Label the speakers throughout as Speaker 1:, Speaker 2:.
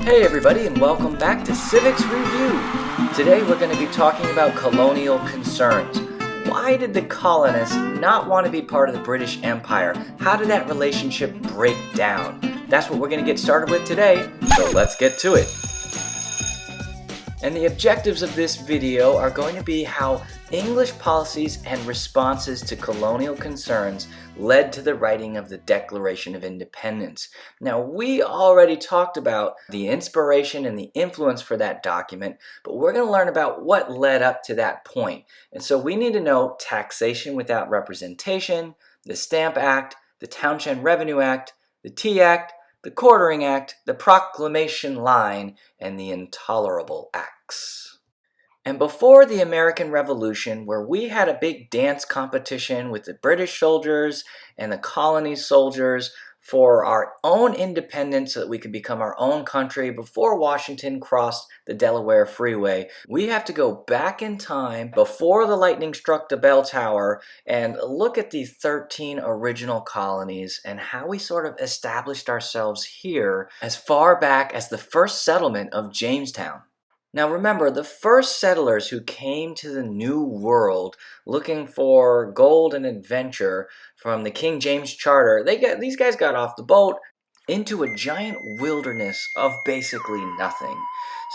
Speaker 1: Hey everybody, and welcome back to Civics Review. Today we're going to be talking about colonial concerns. Why did the colonists not want to be part of the British Empire? How did that relationship break down? That's what we're going to get started with today, so let's get to it. And the objectives of this video are going to be how English policies and responses to colonial concerns led to the writing of the Declaration of Independence. Now, we already talked about the inspiration and the influence for that document, but we're going to learn about what led up to that point. And so we need to know taxation without representation, the Stamp Act, the Townshend Revenue Act, the Tea Act, the Quartering Act, the Proclamation Line, and the Intolerable Acts. And before the American Revolution, where we had a big dance competition with the British soldiers and the colony soldiers for our own independence so that we could become our own country before Washington crossed the Delaware Freeway, we have to go back in time before the lightning struck the bell tower and look at the 13 original colonies and how we sort of established ourselves here as far back as the first settlement of Jamestown. Now remember, the first settlers who came to the New World looking for gold and adventure from the King James Charter, these guys got off the boat into a giant wilderness of basically nothing.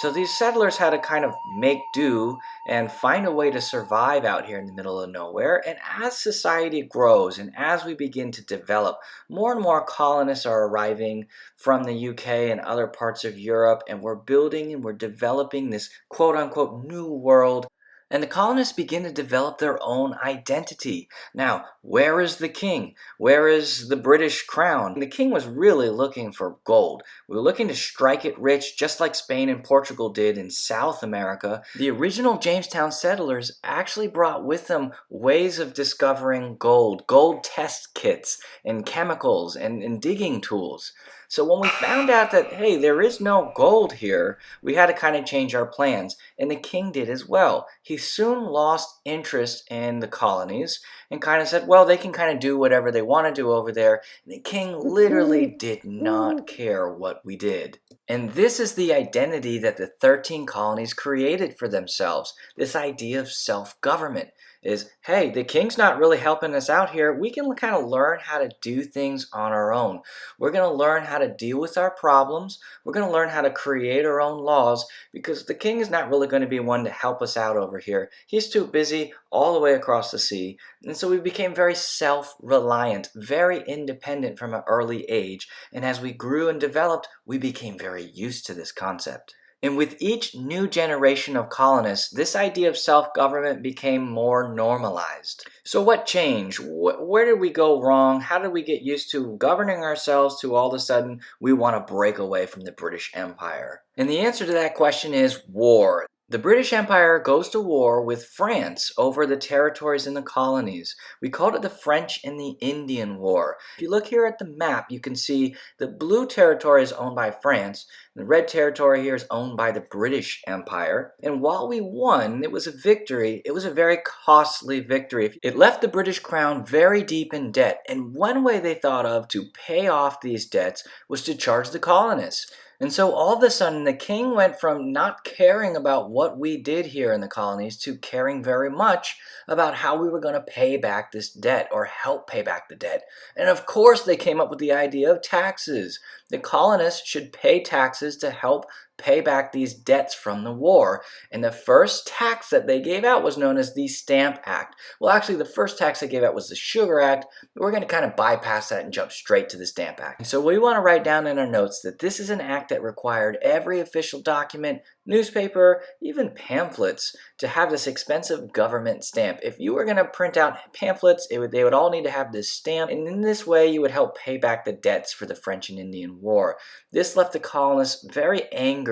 Speaker 1: So these settlers had to kind of make do and find a way to survive out here in the middle of nowhere. And as society grows and as we begin to develop, more and more colonists are arriving from the UK and other parts of Europe, and we're building and we're developing this quote-unquote new world. And the colonists begin to develop their own identity. Now, where is the king? Where is the British crown? The king was really looking for gold. We were looking to strike it rich, just like Spain and Portugal did in South America. The original Jamestown settlers actually brought with them ways of discovering gold test kits and chemicals and digging tools. So when we found out that, hey, there is no gold here, we had to kind of change our plans. And the king did as well. He soon lost interest in the colonies and kind of said, well, they can kind of do whatever they want to do over there. And the king literally did not care what we did. And this is the identity that the 13 colonies created for themselves. This idea of self-government is, hey, the king's not really helping us out here. We can kind of learn how to do things on our own. We're going to learn how to deal with our problems. We're going to learn how to create our own laws because the king is not really going to be one to help us out over here. He's too busy all the way across the sea. And so we became very self-reliant, very independent from an early age. And as we grew and developed, we became very used to this concept. And with each new generation of colonists, this idea of self-government became more normalized. So what changed? Where did we go wrong? How did we get used to governing ourselves to all of a sudden we want to break away from the British Empire? And the answer to that question is war. The British Empire goes to war with France over the territories in the colonies. We called it the French and the Indian War. If you look here at the map, you can see the blue territory is owned by France. The red territory here is owned by the British Empire. And while we won, it was a victory. It was a very costly victory. It left the British crown very deep in debt. And one way they thought of to pay off these debts was to charge the colonists. And so all of a sudden, the king went from not caring about what we did here in the colonies to caring very much about how we were going to pay back this debt or help pay back the debt. And of course, they came up with the idea of taxes. The colonists should pay taxes to help pay back these debts from the war. And the first tax that they gave out was known as the Stamp Act. Well, actually, the first tax they gave out was the Sugar Act. We're going to kind of bypass that and jump straight to the Stamp Act. And so we want to write down in our notes that this is an act that required every official document, newspaper, even pamphlets to have this expensive government stamp. If you were going to print out pamphlets, they would all need to have this stamp. And in this way, you would help pay back the debts for the French and Indian War. This left the colonists very angered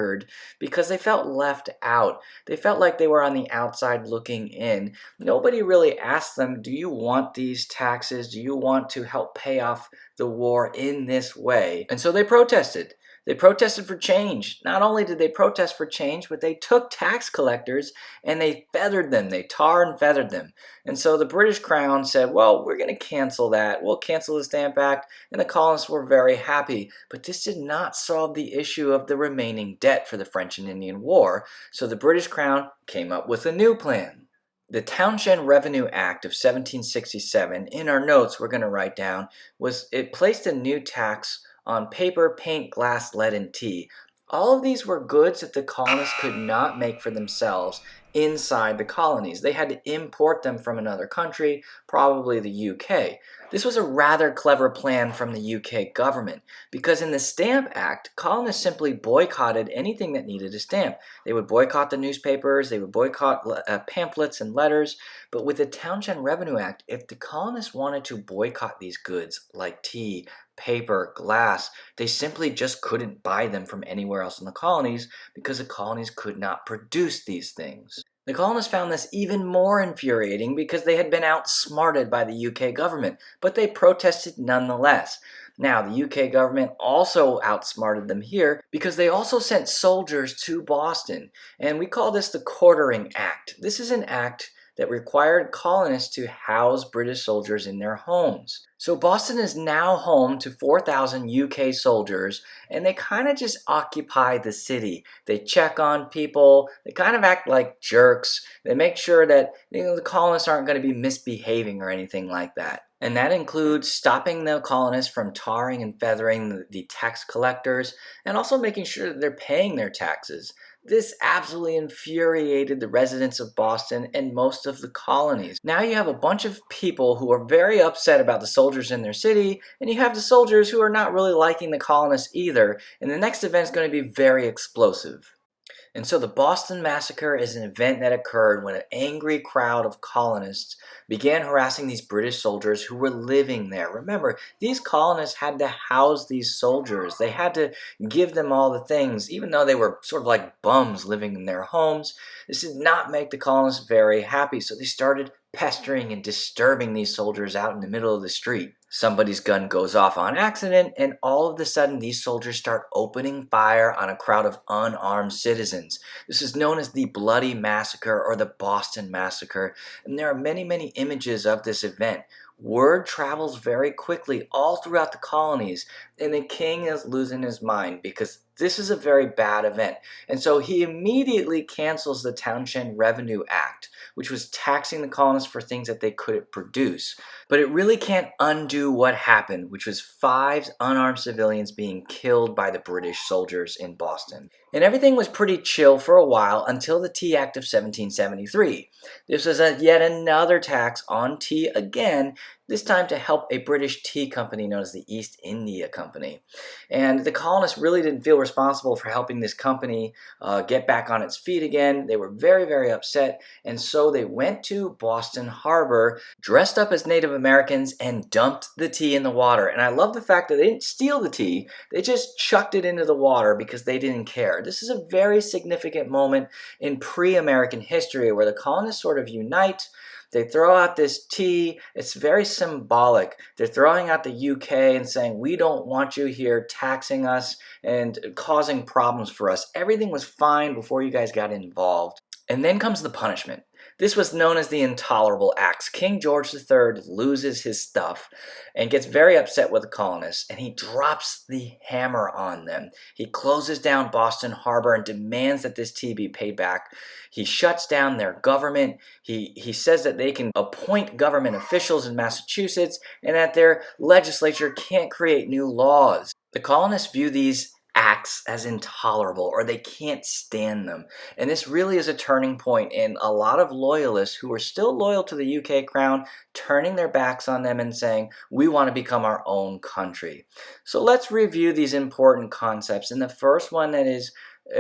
Speaker 1: because they felt left out. They felt like they were on the outside looking in. Nobody really asked them, do you want these taxes? Do you want to help pay off the war in this way? And so they protested. They protested for change. Not only did they protest for change, but they took tax collectors and they feathered them. They tar and feathered them. And so the British Crown said, well, we're going to cancel that. We'll cancel the Stamp Act. And the colonists were very happy. But this did not solve the issue of the remaining debt for the French and Indian War. So the British Crown came up with a new plan. The Townshend Revenue Act of 1767, in our notes we're going to write down, it placed a new tax on paper, paint, glass, lead, and tea. All of these were goods that the colonists could not make for themselves inside the colonies. They had to import them from another country, probably the UK. This was a rather clever plan from the UK government because in the Stamp Act, colonists simply boycotted anything that needed a stamp. They would boycott the newspapers, they would boycott pamphlets and letters, but with the Townshend Revenue Act, if the colonists wanted to boycott these goods like tea, paper, glass, they simply just couldn't buy them from anywhere else in the colonies because the colonies could not produce these things. The colonists found this even more infuriating because they had been outsmarted by the UK government, but they protested nonetheless. Now, the UK government also outsmarted them here because they also sent soldiers to Boston, and we call this the Quartering Act. This is an act that required colonists to house British soldiers in their homes. So Boston is now home to 4,000 UK soldiers, and they kind of just occupy the city. They check on people, they kind of act like jerks, they make sure that the colonists aren't going to be misbehaving or anything like that. And that includes stopping the colonists from tarring and feathering the tax collectors, and also making sure that they're paying their taxes. This absolutely infuriated the residents of Boston and most of the colonies. Now you have a bunch of people who are very upset about the soldiers in their city, and you have the soldiers who are not really liking the colonists either, and the next event is going to be very explosive. And so the Boston Massacre is an event that occurred when an angry crowd of colonists began harassing these British soldiers who were living there. Remember, these colonists had to house these soldiers. They had to give them all the things, even though they were sort of like bums living in their homes. This did not make the colonists very happy, so they started pestering and disturbing these soldiers out in the middle of the street. Somebody's gun goes off on accident, and all of a sudden these soldiers start opening fire on a crowd of unarmed citizens. This is known as the Bloody Massacre or the Boston Massacre, and there are many, many images of this event. Word travels very quickly all throughout the colonies, and the king is losing his mind because this is a very bad event. And so he immediately cancels the Townshend Revenue Act, which was taxing the colonists for things that they couldn't produce. But it really can't undo what happened, which was 5 unarmed civilians being killed by the British soldiers in Boston. And everything was pretty chill for a while until the Tea Act of 1773. This was yet another tax on tea again, this time to help a British tea company known as the East India Company. And the colonists really didn't feel responsible for helping this company get back on its feet again. They were very, very upset, and so they went to Boston Harbor, dressed up as Native Americans, and dumped the tea in the water. And I love the fact that they didn't steal the tea, they just chucked it into the water because they didn't care. This is a very significant moment in pre-American history where the colonists sort of unite. They throw out this tea. It's very symbolic. They're throwing out the UK and saying, we don't want you here taxing us and causing problems for us. Everything was fine before you guys got involved. And then comes the punishment. This was known as the Intolerable Acts. King George III loses his stuff and gets very upset with the colonists, and he drops the hammer on them. He closes down Boston Harbor and demands that this tea be paid back. He shuts down their government. He says that they can appoint government officials in Massachusetts and that their legislature can't create new laws. The colonists view these acts as intolerable, or they can't stand them. And this really is a turning point in a lot of loyalists who are still loyal to the UK crown turning their backs on them and saying, we want to become our own country. So let's review these important concepts. And the first one that is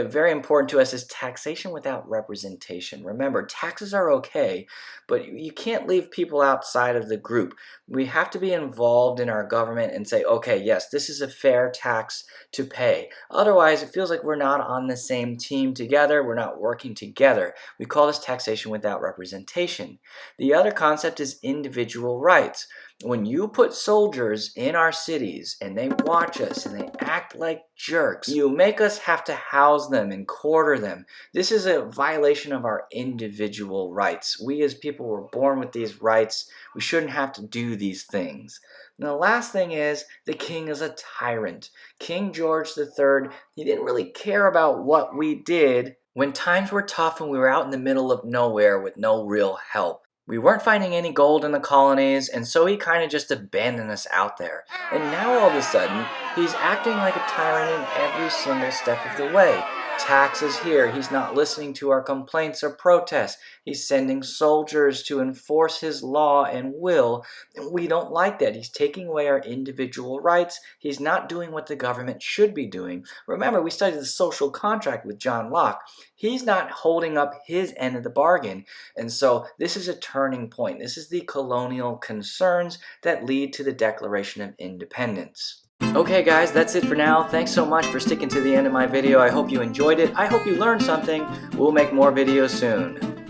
Speaker 1: very important to us is taxation without representation. Remember, taxes are okay, but you can't leave people outside of the group. We have to be involved in our government and say, okay, yes, this is a fair tax to pay. Otherwise, it feels like we're not on the same team together. We're not working together. We call this taxation without representation. The other concept is individual rights. When you put soldiers in our cities and they watch us and they act like jerks, you make us have to house them and quarter them. This is a violation of our individual rights. We as people were born with these rights. We shouldn't have to do these things. And the last thing is, the king is a tyrant. King George III, he didn't really care about what we did when times were tough and we were out in the middle of nowhere with no real help. We weren't finding any gold in the colonies, and so he kind of just abandoned us out there. And now all of a sudden, he's acting like a tyrant in every single step of the way. Taxes here, he's not listening to our complaints or protests. He's sending soldiers to enforce his law and will, and we don't like that. He's taking away our individual rights. He's not doing what the government should be doing. Remember, we studied the social contract with John Locke. He's not holding up his end of the bargain, and so this is a turning point. This is the colonial concerns that lead to the Declaration of Independence. Okay guys, that's it for now. Thanks so much for sticking to the end of my video. I hope you enjoyed it. I hope you learned something. We'll make more videos soon.